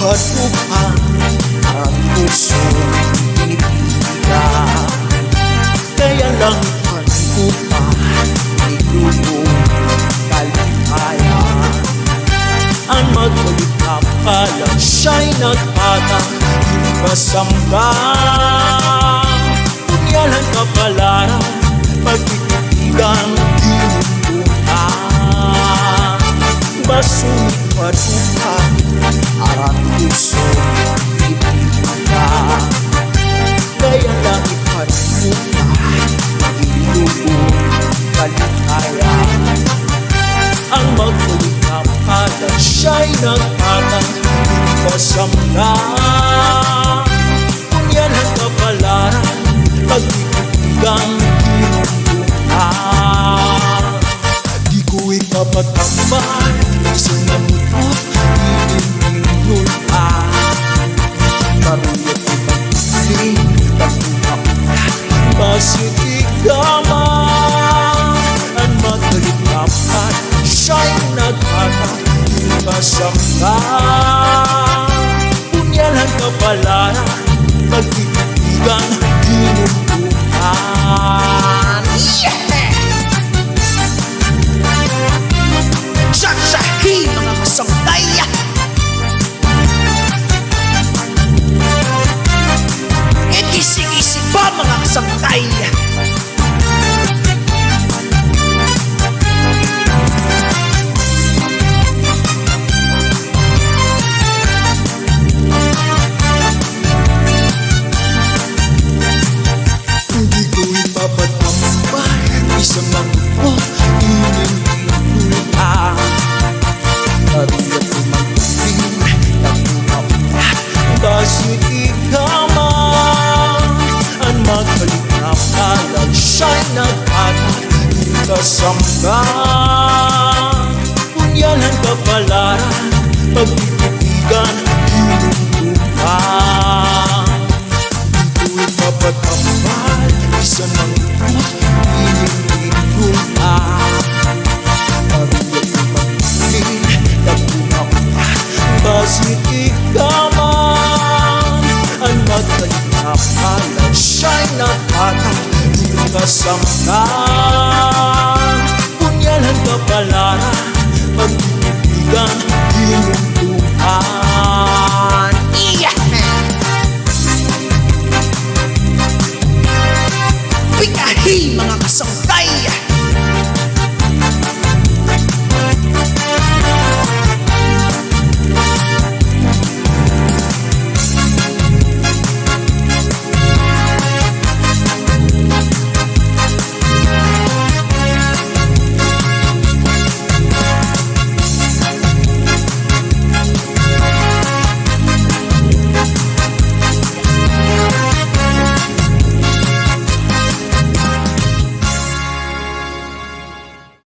Dughan ang puso iniimbitahan. Kaya lang ko pa itong kalihayan. Ang magkalikap pala siya'y nagpatang kasamba. Kunyalan kapalaran pagtitigang dinunduhan. Basulit pa Dughan arang puso iniimbitahan. Kaya lang ipat mo pa itong kalihayan. Ang magkalikap pala siya'y nagpatang kasamba. Kunyalan kapalaran pagtitigang dinunduhan. Di ko ipapatambal isang namutot ininulpa. Maruyot ipag-isling pagkumakulat basi ikaman. Ang magkalikapan siya'y nagpatang kasamba. Kunyalan kapalaran pagtitigang dinunduhan. Chachahi mga kasangkay. Ikisig-isig ba mga kasangkay? Hindi ko ipapatambal isang namutot ininulpa. Maruyot ipag-isling pagkumakulat basi ikaman. Ang magkalikap pala siya'y nagpatang kasamba. Kunyalan kapalaran pag